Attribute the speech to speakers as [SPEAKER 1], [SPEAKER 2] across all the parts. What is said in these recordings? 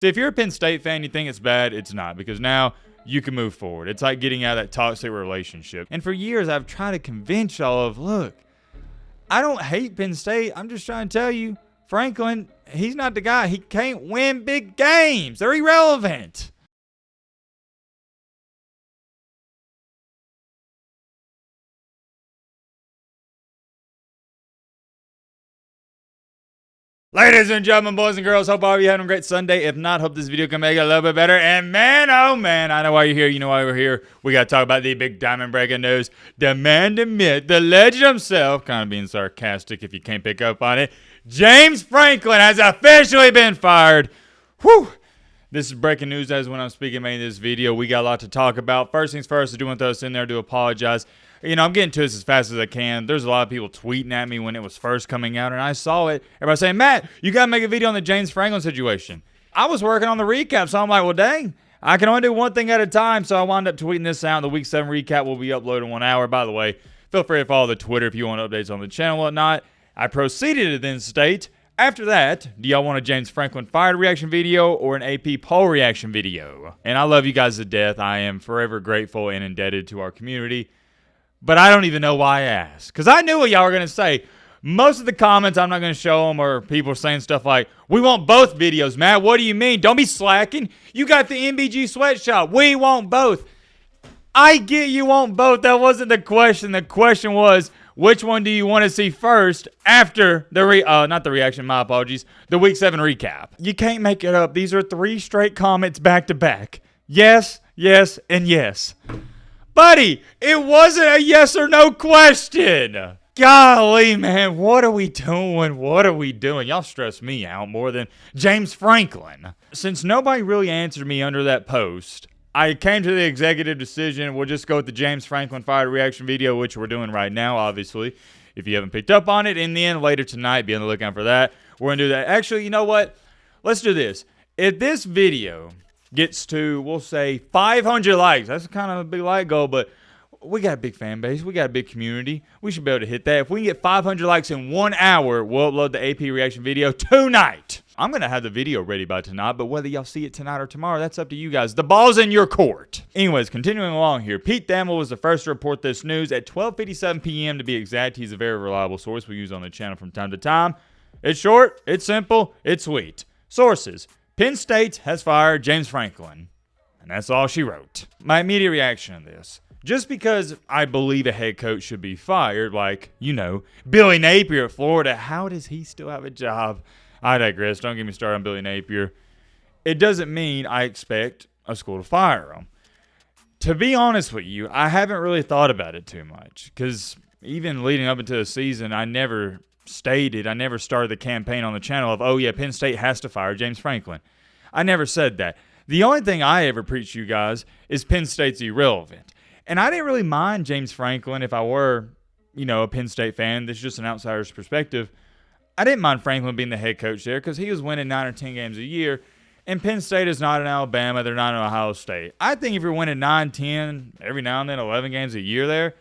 [SPEAKER 1] If you're a Penn State fan, you think it's bad, it's not, because now you can move forward. It's like getting out of that toxic relationship. And for years, I've tried to convince y'all of, look, I don't hate Penn State. I'm just trying to tell you, Franklin, he's not the guy. He can't win big games. They're irrelevant. Ladies and gentlemen, boys and girls, hope all of you having a great Sunday. If not, hope this video can make it a little bit better. And man, oh man, I know why you're here. You know why we're here. We got to talk about the big diamond breaking news. The man, the myth, the legend himself, kind of being sarcastic if you can't pick up on it, James Franklin has officially been fired. Whew. This is breaking news as when I'm speaking in this video. We got a lot to talk about. First things first, I do want to throw this in there to apologize. You know, I'm getting to this as fast as I can. There's a lot of people tweeting at me when it was first coming out, and I saw it. Everybody saying, Matt, you got to make a video on the James Franklin situation. I was working on the recap, so I'm like, well, dang, I can only do one thing at a time, so I wound up tweeting this out. The Week 7 recap will be uploaded in 1 hour. By the way, feel free to follow the Twitter if you want updates on the channel and whatnot. I proceeded to then state, after that, do y'all want a James Franklin fired reaction video or an AP poll reaction video? And I love you guys to death. I am forever grateful and indebted to our community. But I don't even know why I asked. Because I knew what y'all were going to say. Most of the comments, I'm not going to show them, or people saying stuff like, we want both videos, Matt. What do you mean? Don't be slacking. You got the MBG sweatshop. We want both. I get you want both. That wasn't the question. The question was, which one do you want to see first after the not the reaction, my apologies, the Week 7 recap? You can't make it up. These are 3 straight comments back to back. Yes, yes, and yes. Buddy, it wasn't a yes or no question. Golly, man, what are we doing? What are we doing? Y'all stress me out more than James Franklin. Since nobody really answered me under that post, I came to the executive decision. We'll just go with the James Franklin fired reaction video, which we're doing right now, obviously. If you haven't picked up on it, in the end, later tonight, be on the lookout for that. We're going to do that. Actually, you know what? Let's do this. If this video gets to, we'll say, 500 likes. That's kind of a big like goal, but we got a big fan base. We got a big community. We should be able to hit that. If we can get 500 likes in 1 hour, we'll upload the AP reaction video tonight. I'm going to have the video ready by tonight, but whether y'all see it tonight or tomorrow, that's up to you guys. The ball's in your court. Anyways, continuing along here, Pete Thamel was the first to report this news at 12:57 p.m. to be exact. He's a very reliable source we use on the channel from time to time. It's short, it's simple, it's sweet. Sources: Penn State has fired James Franklin. And that's all she wrote. My immediate reaction to this: just because I believe a head coach should be fired, like, you know, Billy Napier at Florida, how does he still have a job? I digress. Don't get me started on Billy Napier. It doesn't mean I expect a school to fire him. To be honest with you, I haven't really thought about it too much, because even leading up into the season, I never started the campaign on the channel of, oh yeah, Penn State has to fire James Franklin. I never said that. The only thing I ever preach to you guys is Penn State's irrelevant. And I didn't really mind James Franklin if I were, you know, a Penn State fan. This is just an outsider's perspective. I didn't mind Franklin being the head coach there because he was winning 9 or 10 games a year. And Penn State is not in Alabama. They're not in Ohio State. I think if you're winning 9, 10, every now and then 11 games a year there,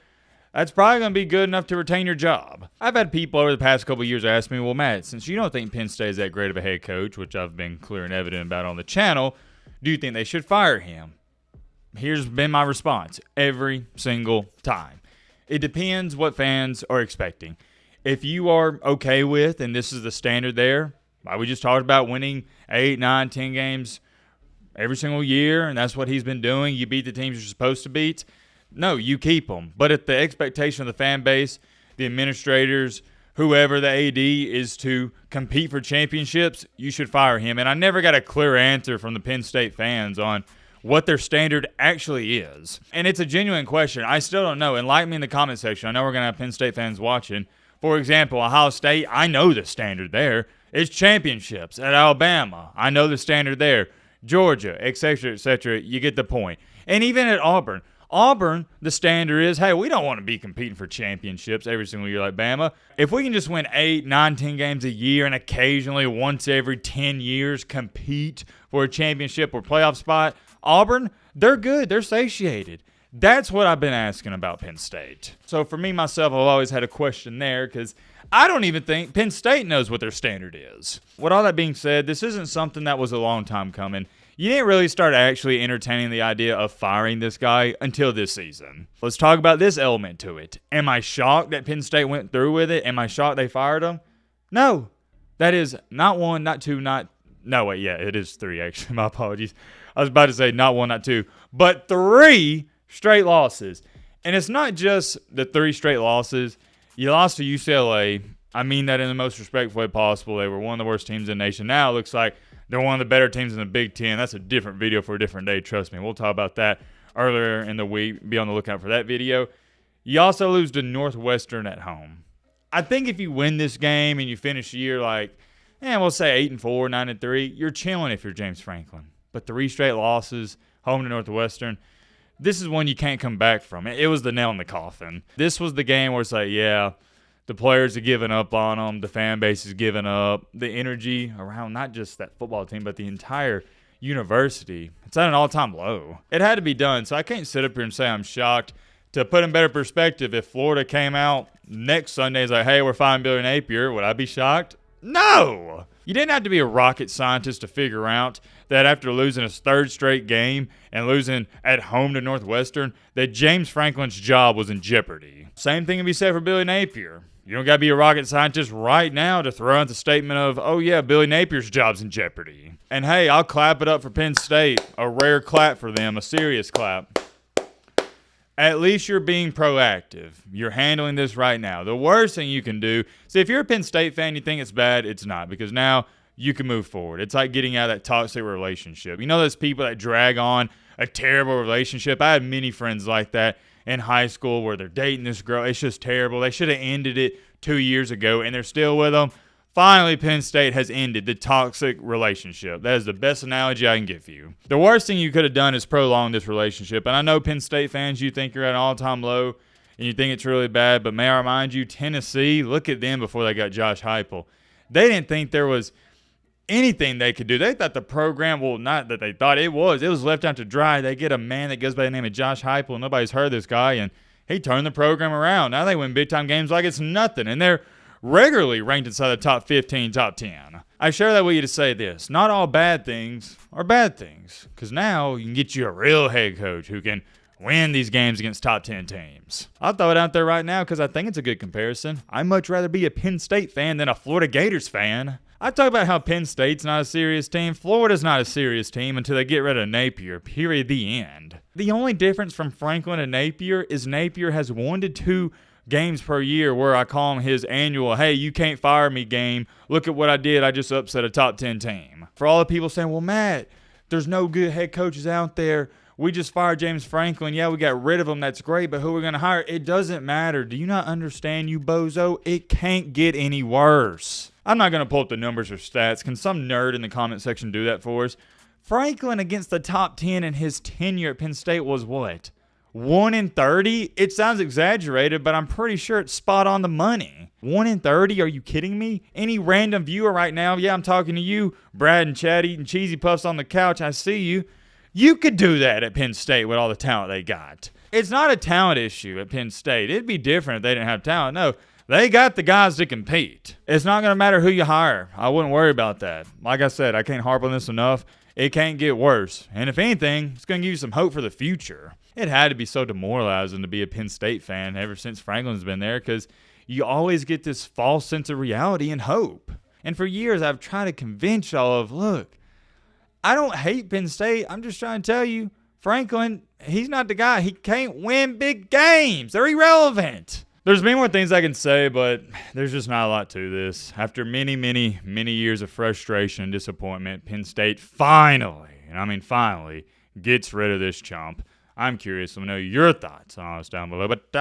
[SPEAKER 1] that's probably going to be good enough to retain your job. I've had people over the past couple of years ask me, well, Matt, since you don't think Penn State is that great of a head coach, which I've been clear and evident about on the channel, do you think they should fire him? Here's been my response every single time. It depends what fans are expecting. If you are okay with, and this is the standard there, like we just talked about winning 8, 9, 10 games every single year, and that's what he's been doing. You beat the teams you're supposed to beat. No, you keep them. But if the expectation of the fan base, the administrators, whoever the AD is to compete for championships, you should fire him. And I never got a clear answer from the Penn State fans on what their standard actually is. And it's a genuine question. I still don't know. Enlighten me in the comment section. I know we're going to have Penn State fans watching. For example, Ohio State, I know the standard there. It's championships. At Alabama, I know the standard there. Georgia, etc., etc. You get the point. And even at Auburn, the standard is, hey, we don't want to be competing for championships every single year like Bama. If we can just win 8, 9, 10 games a year and occasionally once every 10 years compete for a championship or playoff spot, Auburn, they're good. They're satiated. That's what I've been asking about Penn State. So for me, myself, I've always had a question there because I don't even think Penn State knows what their standard is. With all that being said, this isn't something that was a long time coming. You didn't really start actually entertaining the idea of firing this guy until this season. Let's talk about this element to it. Am I shocked that Penn State went through with it? Am I shocked they fired him? No. That is not one, not two, no, wait, yeah, it is three, actually. My apologies. I was about to say not one, not two, but 3 straight losses. And it's not just the 3 straight losses. You lost to UCLA. I mean that in the most respectful way possible. They were one of the worst teams in the nation. Now it looks like they're one of the better teams in the Big Ten. That's a different video for a different day. Trust me. We'll talk about that earlier in the week. Be on the lookout for that video. You also lose to Northwestern at home. I think if you win this game and you finish the year like, we'll say 8-4, 9-3, you're chilling if you're James Franklin. But 3 straight losses, home to Northwestern, this is one you can't come back from. It was the nail in the coffin. This was the game where it's like, yeah, the players are giving up on them. The fan base is giving up. The energy around not just that football team, but the entire university, it's at an all-time low. It had to be done, so I can't sit up here and say I'm shocked. To put in better perspective, if Florida came out next Sunday and was like, hey, we're firing Billy Napier, would I be shocked? No! You didn't have to be a rocket scientist to figure out that after losing his 3rd straight game and losing at home to Northwestern, that James Franklin's job was in jeopardy. Same thing can be said for Billy Napier. You don't got to be a rocket scientist right now to throw out the statement of, oh yeah, Billy Napier's job's in jeopardy. And hey, I'll clap it up for Penn State. A rare clap for them, a serious clap. At least you're being proactive. You're handling this right now. The worst thing you can do, see, if you're a Penn State fan, you think it's bad, it's not, because now you can move forward. It's like getting out of that toxic relationship. You know those people that drag on a terrible relationship? I had many friends like that in high school where they're dating this girl. It's just terrible. They should have ended it 2 years ago, and they're still with them. Finally, Penn State has ended the toxic relationship. That is the best analogy I can give you. The worst thing you could have done is prolong this relationship. And I know Penn State fans, you think you're at an all-time low and you think it's really bad. But may I remind you, Tennessee, look at them before they got Josh Heupel. They didn't think there was anything they could do. They thought the program, well, not that they thought it was left out to dry. They get a man that goes by the name of Josh Heupel. Nobody's heard of this guy, and he turned the program around. Now they win big-time games like it's nothing, and they're regularly ranked inside the top 15, top 10. I share that with you to say this. Not all bad things are bad things, because now you can get you a real head coach who can win these games against top 10 teams. I'll throw it out there right now because I think it's a good comparison. I'd much rather be a Penn State fan than a Florida Gators fan. I talk about how Penn State's not a serious team. Florida's not a serious team until they get rid of Napier, period, the end. The only difference from Franklin and Napier is Napier has 1 to 2 games per year where I call him his annual, hey, you can't fire me game. Look at what I did. I just upset a top 10 team. For all the people saying, well, Matt, there's no good head coaches out there. We just fired James Franklin. Yeah, we got rid of him. That's great. But who are we going to hire? It doesn't matter. Do you not understand, you bozo? It can't get any worse. I'm not going to pull up the numbers or stats. Can some nerd in the comment section do that for us? Franklin against the top 10 in his tenure at Penn State was what? 1 in 30? It sounds exaggerated, but I'm pretty sure it's spot on the money. 1 in 30? Are you kidding me? Any random viewer right now, yeah, I'm talking to you, Brad and Chad eating cheesy puffs on the couch, I see you. You could do that at Penn State with all the talent they got. It's not a talent issue at Penn State. It'd be different if they didn't have talent. No, they got the guys to compete. It's not going to matter who you hire. I wouldn't worry about that. Like I said, I can't harp on this enough. It can't get worse. And if anything, it's going to give you some hope for the future. It had to be so demoralizing to be a Penn State fan ever since Franklin's been there because you always get this false sense of reality and hope. And for years, I've tried to convince y'all of, look, I don't hate Penn State. I'm just trying to tell you, Franklin, he's not the guy. He can't win big games. They're irrelevant. There's many more things I can say, but there's just not a lot to this. After many, many, many years of frustration and disappointment, Penn State finally, and I mean finally, gets rid of this chump. I'm curious to know your thoughts on all this down below, but